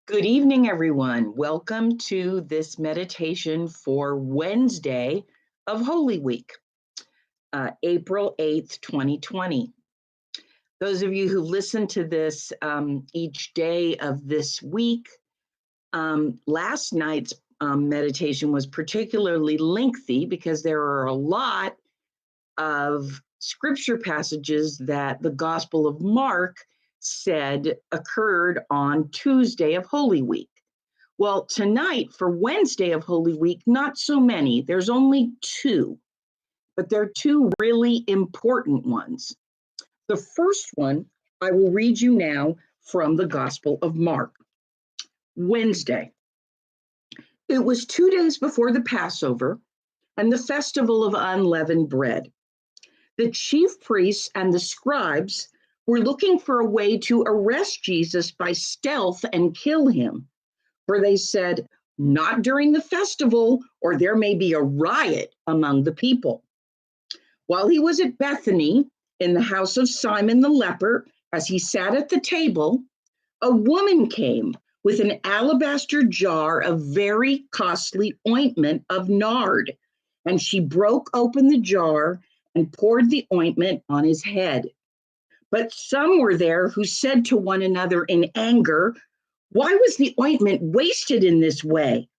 Good evening, everyone. Welcome to this meditation for Wednesday of Holy Week, April 8th, 2020. Those of you who listen to this each day of this week, last night's meditation was particularly lengthy because there are a lot of scripture passages that the Gospel of Mark said occurred on Tuesday of Holy Week. Well, tonight for Wednesday of Holy Week, not so many. There's only two, but they're two really important ones. The first one I will read you now from the Gospel of Mark. Wednesday. It was 2 days before the Passover and the festival of unleavened bread. The chief priests and the scribes were looking for a way to arrest Jesus by stealth and kill him. For they said, "Not during the festival, or there may be a riot among the people." While he was at Bethany, in the house of Simon the leper, as he sat at the table, a woman came with an alabaster jar of very costly ointment of nard, and she broke open the jar and poured the ointment on his head. But some were there who said to one another in anger, "Why was the ointment wasted in this way?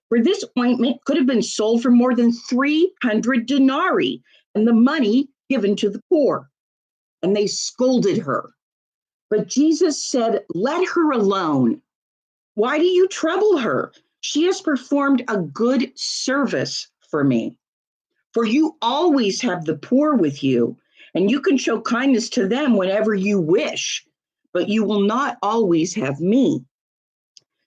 For this ointment could have been sold for more than 300 denarii and the money given to the poor." And they scolded her. But Jesus said, "Let her alone. Why do you trouble her? She has performed a good service for me. For you always have the poor with you, and you can show kindness to them whenever you wish, but you will not always have me.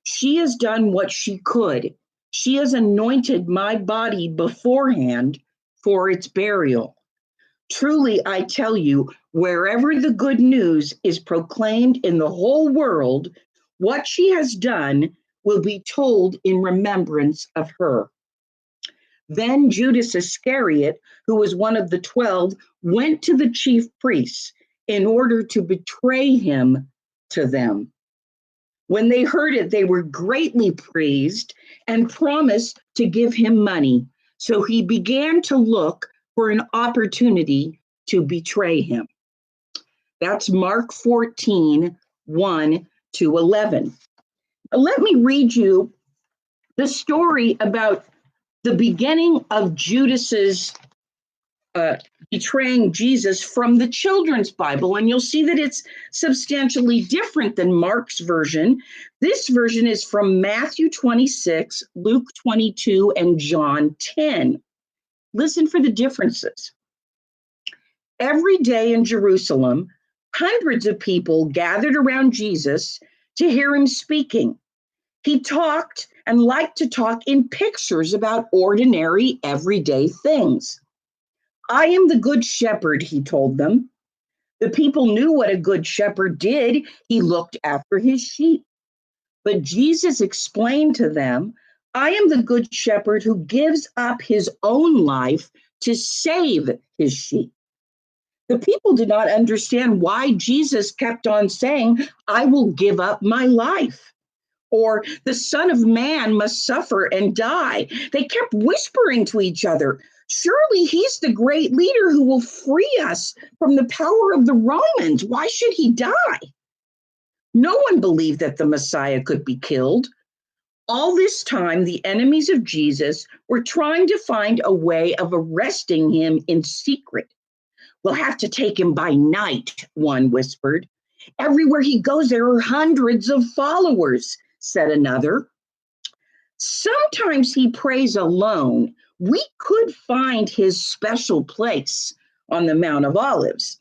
She has done what she could. She has anointed my body beforehand for its burial. Truly, I tell you, wherever the good news is proclaimed in the whole world, what she has done will be told in remembrance of her." Then Judas Iscariot, who was one of the 12, went to the chief priests in order to betray him to them. When they heard it, they were greatly pleased and promised to give him money. So he began to look for an opportunity to betray him. That's Mark 14, 1 to 11. Let me read you the story about the beginning of Judas's betraying Jesus from the children's Bible, and you'll see that it's substantially different than Mark's version. This version is from Matthew 26, Luke 22, and John 10. Listen for the differences. Every day in Jerusalem, hundreds of people gathered around Jesus to hear him speaking. He talked and liked to talk in pictures about ordinary, everyday things. "I am the good shepherd," he told them. The people knew what a good shepherd did. He looked after his sheep. But Jesus explained to them, "I am the good shepherd who gives up his own life to save his sheep." The people did not understand why Jesus kept on saying, "I will give up my life," or "the Son of Man must suffer and die." They kept whispering to each other, "Surely he's the great leader who will free us from the power of the Romans. Why should he die?" No one believed that the Messiah could be killed. All this time, the enemies of Jesus were trying to find a way of arresting him in secret. "We'll have to take him by night," one whispered. "Everywhere he goes, there are hundreds of followers," said another. "Sometimes he prays alone. We could find his special place on the Mount of Olives."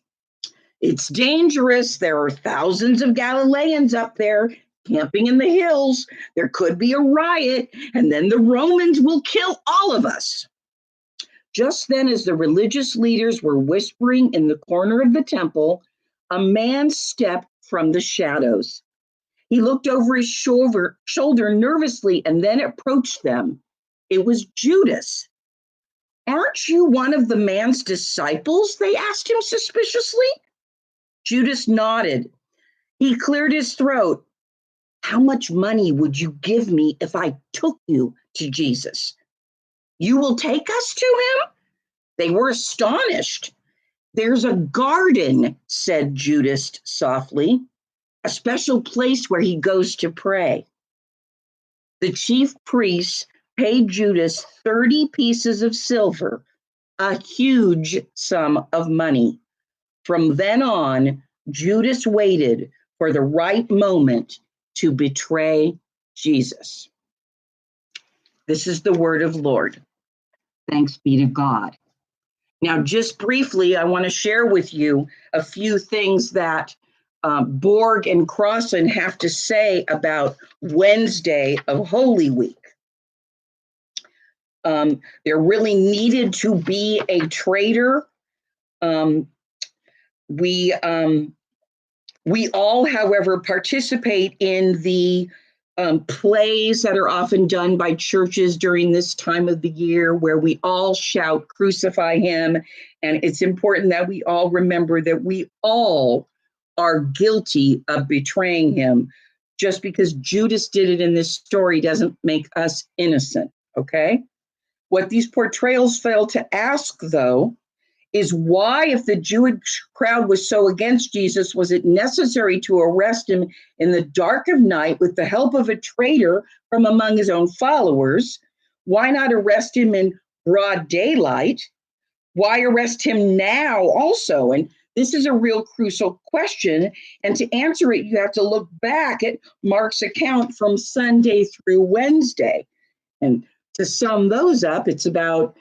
"It's dangerous. There are thousands of Galileans up there camping in the hills. There could be a riot, and then the Romans will kill all of us." Just then, as the religious leaders were whispering in the corner of the temple, a man stepped from the shadows. He looked over his shoulder nervously and then approached them. It was Judas. "Aren't you one of the man's disciples?" they asked him suspiciously. Judas nodded. He cleared his throat. how much money would you give me if I took you to Jesus? You will take us to him? They were astonished. There's a garden, said Judas softly, a special place where he goes to pray. The chief priests paid Judas 30 pieces of silver, a huge sum of money. From then on, Judas waited for the right moment to betray Jesus. This is the word of the Lord. Thanks be to God. Now, just briefly, I want to share with you a few things that Borg and Crossan have to say about Wednesday of Holy Week. There really needed to be a traitor. We all, however, participate in the plays that are often done by churches during this time of the year where we all shout, "Crucify him." And it's important that we all remember that we all are guilty of betraying him. Just because Judas did it in this story doesn't make us innocent, okay? What these portrayals fail to ask, though, is why, if the Jewish crowd was so against Jesus, was it necessary to arrest him in the dark of night with the help of a traitor from among his own followers? Why not arrest him in broad daylight? Why arrest him now also? And this is a real crucial question. And to answer it, you have to look back at Mark's account from Sunday through Wednesday. And to sum those up, it's about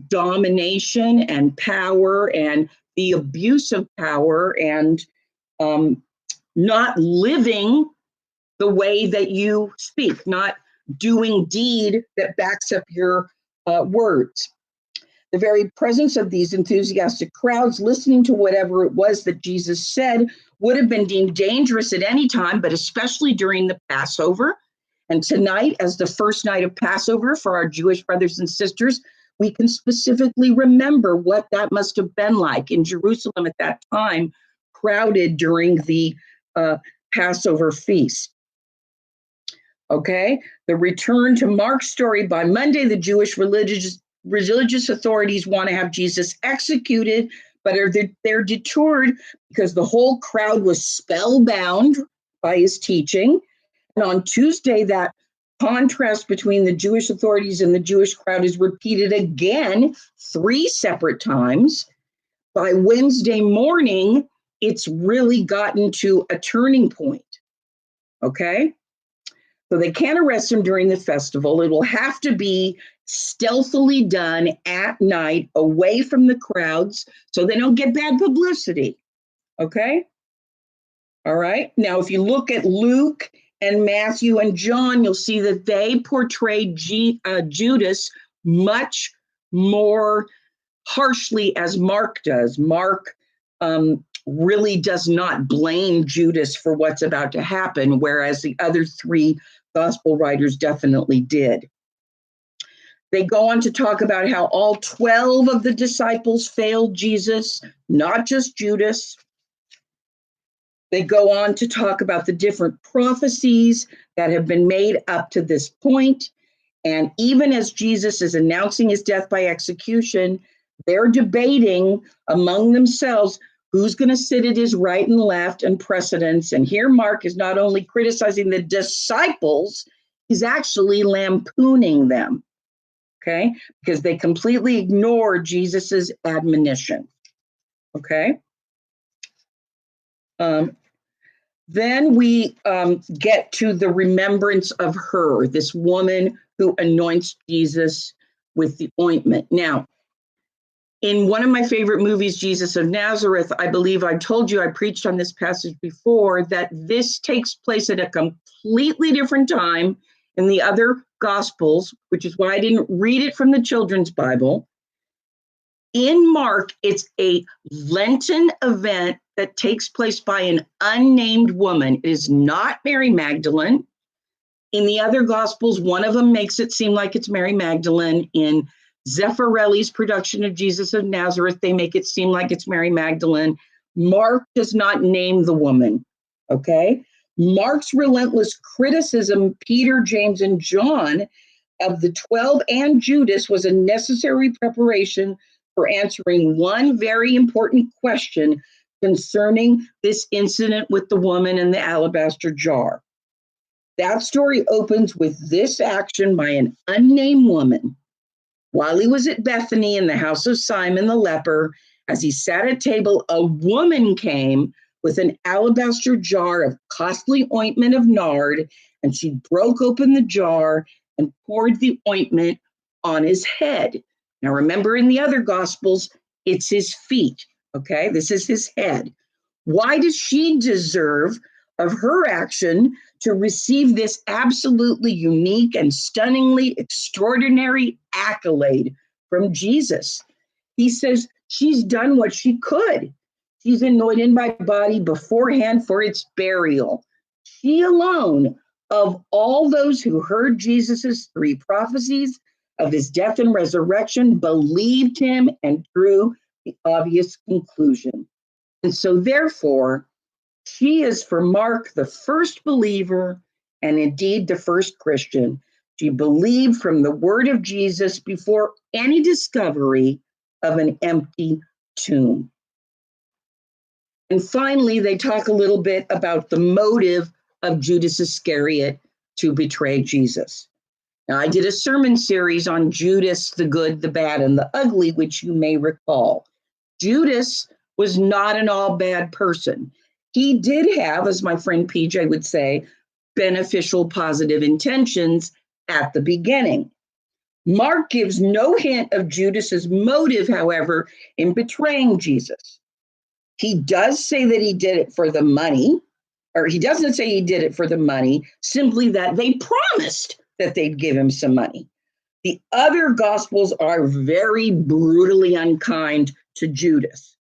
domination and power and the abuse of power and not living the way that you speak, not doing deed that backs up your words. The very presence of these enthusiastic crowds listening to whatever it was that Jesus said would have been deemed dangerous at any time, but especially during the Passover. And tonight, as the first night of Passover for our Jewish brothers and sisters, we can specifically remember what that must have been like in Jerusalem at that time, crowded during the Passover feast. Okay, the return to Mark's story. By Monday, the Jewish religious authorities want to have Jesus executed, but they're deterred because the whole crowd was spellbound by his teaching. And on Tuesday, that contrast between the Jewish authorities and the Jewish crowd is repeated again 3 separate times. By Wednesday morning, it's really gotten to a turning point. Okay? So they can't arrest him during the festival. It will have to be stealthily done at night, away from the crowds, so they don't get bad publicity. Okay? All right. Now, if you look at Luke and Matthew and John, you'll see that they portray Judas much more harshly as Mark does. Mark really does not blame Judas for what's about to happen, whereas the other 3 gospel writers definitely did. They go on to talk about how all 12 of the disciples failed Jesus, not just Judas. They go on to talk about the different prophecies that have been made up to this point. And even as Jesus is announcing his death by execution, they're debating among themselves who's going to sit at his right and left and precedence. And here Mark is not only criticizing the disciples, he's actually lampooning them, okay? Because they completely ignore Jesus's admonition, okay? Then we get to the remembrance of her, this woman who anoints Jesus with the ointment. Now, in one of my favorite movies, Jesus of Nazareth, I believe I told you, I preached on this passage before, that this takes place at a completely different time in the other Gospels, which is why I didn't read it from the children's Bible. In Mark, it's a Lenten event that takes place by an unnamed woman. It is not Mary Magdalene. In the other Gospels, one of them makes it seem like it's Mary Magdalene. In Zeffirelli's production of Jesus of Nazareth, they make it seem like it's Mary Magdalene. Mark does not name the woman, okay? Mark's relentless criticism, Peter, James, and John, of the 12 and Judas was a necessary preparation for answering one very important question concerning this incident with the woman in the alabaster jar. That story opens with this action by an unnamed woman. While he was at Bethany in the house of Simon the leper, as he sat at table, a woman came with an alabaster jar of costly ointment of nard, and she broke open the jar and poured the ointment on his head. Now, remember, in the other Gospels, it's his feet, okay? This is his head. Why does she deserve of her action to receive this absolutely unique and stunningly extraordinary accolade from Jesus? He says she's done what she could. She's anointed my body beforehand for its burial. She alone, of all those who heard Jesus's 3 prophecies of his death and resurrection, believed him and drew the obvious conclusion. And so therefore, she is for Mark the first believer and indeed the first Christian. She believed from the word of Jesus before any discovery of an empty tomb. And finally, they talk a little bit about the motive of Judas Iscariot to betray Jesus. Now, I did a sermon series on Judas, the good, the bad, and the ugly, which you may recall. Judas was not an all bad person. He did have, as my friend PJ would say, beneficial, positive intentions at the beginning. Mark gives no hint of Judas's motive, however, in betraying Jesus. He does say that he did it for the money, or he doesn't say he did it for the money, simply that they promised that they'd give him some money. The other Gospels are very brutally unkind to Judas.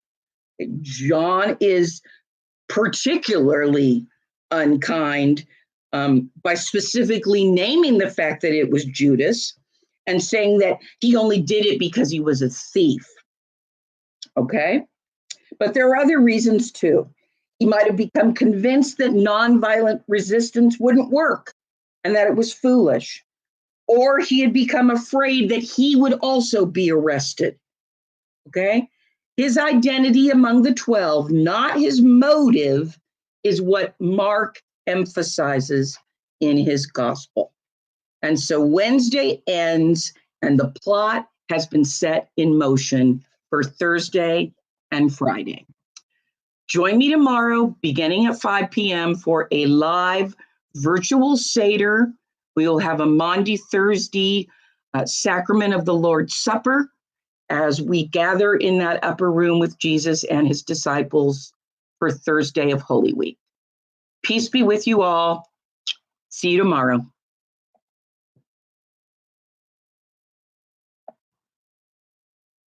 John is particularly unkind by specifically naming the fact that it was Judas and saying that he only did it because he was a thief. Okay? But there are other reasons too. He might have become convinced that nonviolent resistance wouldn't work and that it was foolish. Or he had become afraid that he would also be arrested. Okay? His identity among the 12, not his motive, is what Mark emphasizes in his gospel. And so Wednesday ends and the plot has been set in motion for Thursday and Friday. Join me tomorrow beginning at 5 p.m. for a live virtual Seder. We will have a Maundy Thursday sacrament of the Lord's Supper as we gather in that upper room with Jesus and his disciples for Thursday of Holy Week. Peace be with you all. See you tomorrow.